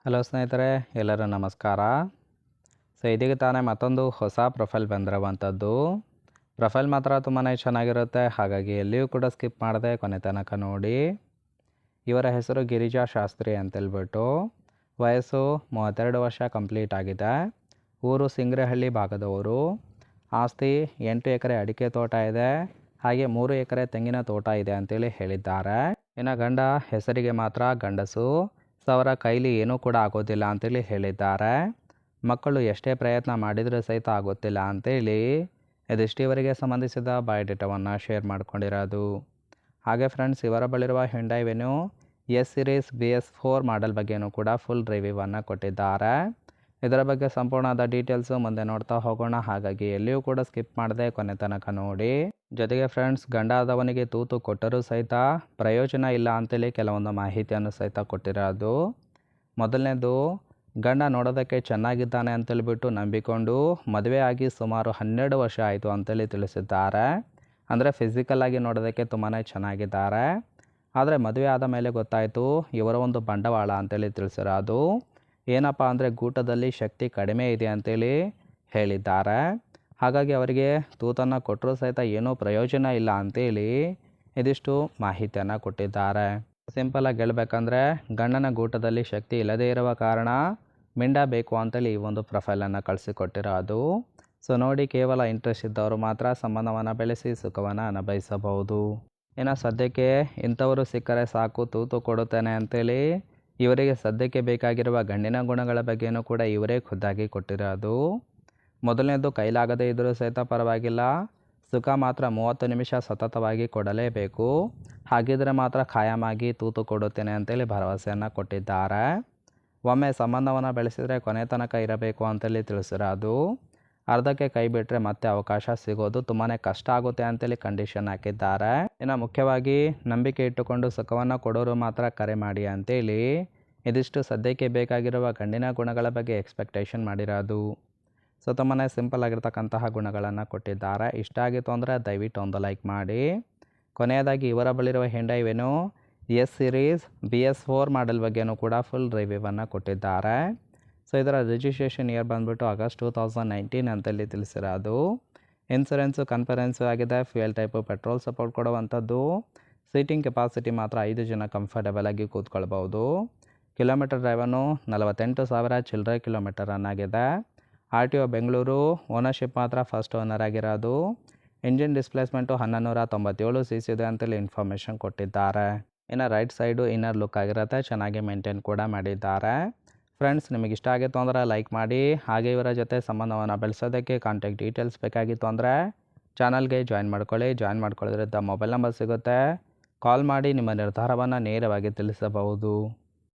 Hello ಸ್ನೇಹಿತರೆ, ಎಲ್ಲರೂ ನಮಸ್ಕಾರ. ಇದೀಗ ತಾನೇ ಮತ್ತೊಂದು ಹೊಸ ಪ್ರೊಫೈಲ್ ಬಂದಿರುವಂಥದ್ದು. ಪ್ರೊಫೈಲ್ ಮಾತ್ರ ತುಂಬಾ ಚೆನ್ನಾಗಿರುತ್ತೆ, ಹಾಗಾಗಿ ಎಲ್ಲಿಯೂ ಕೂಡ ಸ್ಕಿಪ್ ಮಾಡದೆ ಕೊನೆ ತನಕ ನೋಡಿ. ಇವರ ಹೆಸರು ಗಿರಿಜಾ ಶಾಸ್ತ್ರಿ ಅಂತೇಳ್ಬಿಟ್ಟು. ವಯಸ್ಸು 32 ವರ್ಷ ಕಂಪ್ಲೀಟ್ ಆಗಿದೆ. ಊರು ಸಿಂಗ್ರೆಹಳ್ಳಿ ಭಾಗದವರು. ಆಸ್ತಿ 8 ಎಕರೆ ಅಡಿಕೆ ತೋಟ ಇದೆ, ಹಾಗೆ 3 ಎಕರೆ ತೆಂಗಿನ ತೋಟ ಇದೆ ಅಂತೇಳಿ ಹೇಳಿದ್ದಾರೆ. ಇನ್ನು ಗಂಡ ಹೆಸರಿಗೆ ಮಾತ್ರ ಗಂಡಸು, ಅವರ ಕೈಲಿ ಏನೂ ಕೂಡ ಆಗೋದಿಲ್ಲ ಅಂತೇಳಿ ಹೇಳಿದ್ದಾರೆ. ಮಕ್ಕಳು ಎಷ್ಟೇ ಪ್ರಯತ್ನ ಮಾಡಿದರೂ ಸಹಿತ ಆಗೋತ್ತಿಲ್ಲ ಅಂತೇಳಿ ಇದಿಷ್ಟು ಇವರಿಗೆ ಸಂಬಂಧಿಸಿದ ಬಯೋಡೇಟಾವನ್ನು ಶೇರ್ ಮಾಡ್ಕೊಂಡಿರೋದು. ಹಾಗೆ ಫ್ರೆಂಡ್ಸ್, ಇವರ ಬಳಿರುವ Hyundai Venue S series BS4 model ಬಗ್ಗೆಯೂ ಕೂಡ ಫುಲ್ ರಿವ್ಯೂವನ್ನು ಕೊಟ್ಟಿದ್ದಾರೆ. ಇದರ ಬಗ್ಗೆ ಸಂಪೂರ್ಣವಾದ ಡೀಟೇಲ್ಸು ಮುಂದೆ ನೋಡ್ತಾ ಹೋಗೋಣ, ಹಾಗಾಗಿ ಎಲ್ಲಿಯೂ ಕೂಡ ಸ್ಕಿಪ್ ಮಾಡದೆ ಕೊನೆ ತನಕ ನೋಡಿ. ಜೊತೆಗೆ ಫ್ರೆಂಡ್ಸ್, ಗಂಡ ಆದವನಿಗೆ ತೂತು ಕೊಟ್ಟರೂ ಸಹಿತ ಪ್ರಯೋಜನ ಇಲ್ಲ ಅಂತೇಳಿ ಕೆಲವೊಂದು ಮಾಹಿತಿಯನ್ನು ಸಹಿತ ಕೊಟ್ಟಿರೋದು. ಮೊದಲನೇದು, ಗಂಡ ನೋಡೋದಕ್ಕೆ ಚೆನ್ನಾಗಿದ್ದಾನೆ ಅಂತೇಳ್ಬಿಟ್ಟು ನಂಬಿಕೊಂಡು ಮದುವೆ ಆಗಿ ಸುಮಾರು 12 ವರ್ಷ ಆಯಿತು ಅಂತೇಳಿ ತಿಳಿಸಿದ್ದಾರೆ. ಅಂದರೆ ಫಿಸಿಕಲ್ಲಾಗಿ ನೋಡೋದಕ್ಕೆ ತುಂಬಾ ಚೆನ್ನಾಗಿದ್ದಾರೆ. ಆದರೆ ಮದುವೆ ಆದ ಮೇಲೆ ಗೊತ್ತಾಯಿತು ಇವರ ಒಂದು ಬಂಡವಾಳ ಅಂತೇಳಿ ತಿಳಿಸಿರೋದು. ಏನಪ್ಪ ಅಂದರೆ ಗೂಟದಲ್ಲಿ ಶಕ್ತಿ ಕಡಿಮೆ ಇದೆ ಅಂತೇಳಿ ಹೇಳಿದ್ದಾರೆ. ಹಾಗಾಗಿ ಅವರಿಗೆ ತೂತನ್ನು ಕೊಟ್ಟರೂ ಸಹಿತ ಏನೂ ಪ್ರಯೋಜನ ಇಲ್ಲ ಅಂತೇಳಿ ಇದಿಷ್ಟು ಮಾಹಿತಿಯನ್ನು ಕೊಟ್ಟಿದ್ದಾರೆ. ಸಿಂಪಲಾಗಿ ಹೇಳ್ಬೇಕಂದ್ರೆ, ಗಂಡನ ಗೂಟದಲ್ಲಿ ಶಕ್ತಿ ಇಲ್ಲದೇ ಇರುವ ಕಾರಣ ಮಿಂಡ ಬೇಕು ಅಂತೇಳಿ ಈ ಒಂದು ಪ್ರೊಫೈಲನ್ನು ಕಳಿಸಿಕೊಟ್ಟಿರೋದು. ನೋಡಿ, ಕೇವಲ ಇಂಟ್ರೆಸ್ಟ್ ಇದ್ದವರು ಮಾತ್ರ ಸಂಬಂಧವನ್ನು ಬೆಳೆಸಿ ಸುಖವನ್ನು ಅನುಭವಿಸಬಹುದು. ಇನ್ನು ಸದ್ಯಕ್ಕೆ ಇಂಥವರು ಸಿಕ್ಕರೆ ಸಾಕು, ತೂತು ಕೊಡುತ್ತೇನೆ ಅಂತೇಳಿ ಇವರಿಗೆ ಸದ್ಯಕ್ಕೆ ಬೇಕಾಗಿರುವ ಗಂಡಿನ ಗುಣಗಳ ಬಗ್ಗೆಯೂ ಕೂಡ ಇವರೇ ಖುದ್ದಾಗಿ ಕೊಟ್ಟಿರೋದು. ಮೊದಲನೇದು, ಕೈಲಾಗದೇ ಇದ್ದರೂ ಸಹಿತ ಪರವಾಗಿಲ್ಲ, ಸುಖ ಮಾತ್ರ 30 ನಿಮಿಷ ಸತತವಾಗಿ ಕೊಡಲೇಬೇಕು, ಹಾಗಿದ್ರೆ ಮಾತ್ರ ಖಾಯಮಾಗಿ ತೂತು ಕೊಡುತ್ತೇನೆ ಅಂತೇಳಿ ಭರವಸೆಯನ್ನು ಕೊಟ್ಟಿದ್ದಾರೆ. ಒಮ್ಮೆ ಸಂಬಂಧವನ್ನು ಬೆಳೆಸಿದರೆ ಕೊನೆ ತನಕ ಇರಬೇಕು ಅಂತೇಳಿ ತಿಳಿಸಿರೋದು. ಅರ್ಧಕ್ಕೆ ಕೈ ಬಿಟ್ಟರೆ ಮತ್ತೆ ಅವಕಾಶ ಸಿಗೋದು ತುಂಬಾ ಕಷ್ಟ ಆಗುತ್ತೆ ಅಂತೇಳಿ ಕಂಡೀಷನ್ ಹಾಕಿದ್ದಾರೆ. ಇನ್ನು ಮುಖ್ಯವಾಗಿ ನಂಬಿಕೆ ಇಟ್ಟುಕೊಂಡು ಸುಖವನ್ನು ಕೊಡೋರು ಮಾತ್ರ ಕರೆ ಮಾಡಿ ಅಂತೇಳಿ ಇದಿಷ್ಟು ಸದ್ಯಕ್ಕೆ ಬೇಕಾಗಿರುವ ಗಂಡಿನ ಗುಣಗಳ ಬಗ್ಗೆ ಎಕ್ಸ್ಪೆಕ್ಟೇಷನ್ ಮಾಡಿರೋದು. ತುಂಬಾ ಸಿಂಪಲ್ ಆಗಿರ್ತಕ್ಕಂತಹ ಗುಣಗಳನ್ನು ಕೊಟ್ಟಿದ್ದಾರೆ. ಇಷ್ಟ ಆಗಿತ್ತು ಅಂದರೆ ದಯವಿಟ್ಟು ಒಂದು ಲೈಕ್ ಮಾಡಿ. ಕೊನೆಯದಾಗಿ ಇವರ ಬಳಿರುವ Hyundai Venue S series BS4 model ಬಗ್ಗೆಯೂ ಕೂಡ ಫುಲ್ ರಿವ್ಯೂವನ್ನು ಕೊಟ್ಟಿದ್ದಾರೆ. ಇದರ ರಿಜಿಸ್ಟ್ರೇಷನ್ ಇಯರ್ ಬಂದುಬಿಟ್ಟು ಆಗಸ್ಟ್ 2019 ಅಂತೇಳಿ ತಿಳಿಸಿರೋದು. ಇನ್ಸೂರೆನ್ಸು ಕನ್ಫರೆನ್ಸು ಆಗಿದೆ. ಫ್ಯೂಯಲ್ ಟೈಪು ಪೆಟ್ರೋಲ್ ಸಪೋರ್ಟ್ ಕೊಡುವಂಥದ್ದು. ಸೀಟಿಂಗ್ ಕೆಪಾಸಿಟಿ ಮಾತ್ರ 5 ಜನ ಕಂಫರ್ಟಬಲ್ ಆಗಿ ಕೂತ್ಕೊಳ್ಬೋದು. ಕಿಲೋಮೀಟರ್ ಡ್ರೈವನ್ನು 48,000 ಚಿಲ್ಲರೆ ಕಿಲೋಮೀಟರ್ ರನ್ ಆಗಿದೆ. RTO ಬೆಂಗಳೂರು. ಓನರ್ಶಿಪ್ ಮಾತ್ರ ಫಸ್ಟ್ ಓನರ್ ಆಗಿರೋದು. ಇಂಜಿನ್ ಡಿಸ್ಪ್ಲೇಸ್ಮೆಂಟು 1197 cc ಇದೆ ಅಂತೇಳಿ ಇನ್ಫಾರ್ಮೇಷನ್ ಕೊಟ್ಟಿದ್ದಾರೆ. ಇನ್ನು ರೈಟ್ ಸೈಡು ಇನ್ನರ್ ಲುಕ್ ಆಗಿರುತ್ತೆ, ಚೆನ್ನಾಗಿ ಮೇಂಟೈನ್ ಕೂಡ ಮಾಡಿದ್ದಾರೆ. ಫ್ರೆಂಡ್ಸ್, ನಿಮಗೆ ಇಷ್ಟ ಆಗಿತ್ತು ಅಂದರೆ ಲೈಕ್ ಮಾಡಿ. ಹಾಗೆ ಇವರ ಜೊತೆ ಸಂಬಂಧವನ್ನು ಬೆಳೆಸೋದಕ್ಕೆ ಕಾಂಟ್ಯಾಕ್ಟ್ ಡೀಟೇಲ್ಸ್ ಬೇಕಾಗಿತ್ತು ಅಂದರೆ ಚಾನಲ್ಗೆ ಜಾಯಿನ್ ಮಾಡ್ಕೊಳ್ಳಿ. ಜಾಯಿನ್ ಮಾಡ್ಕೊಳ್ಳೋದ್ರಿಂದ ಮೊಬೈಲ್ ನಂಬರ್ ಸಿಗುತ್ತೆ, ಕಾಲ್ ಮಾಡಿ ನಿಮ್ಮ ನಿರ್ಧಾರವನ್ನು ನೇರವಾಗಿ ತಿಳಿಸಬಹುದು.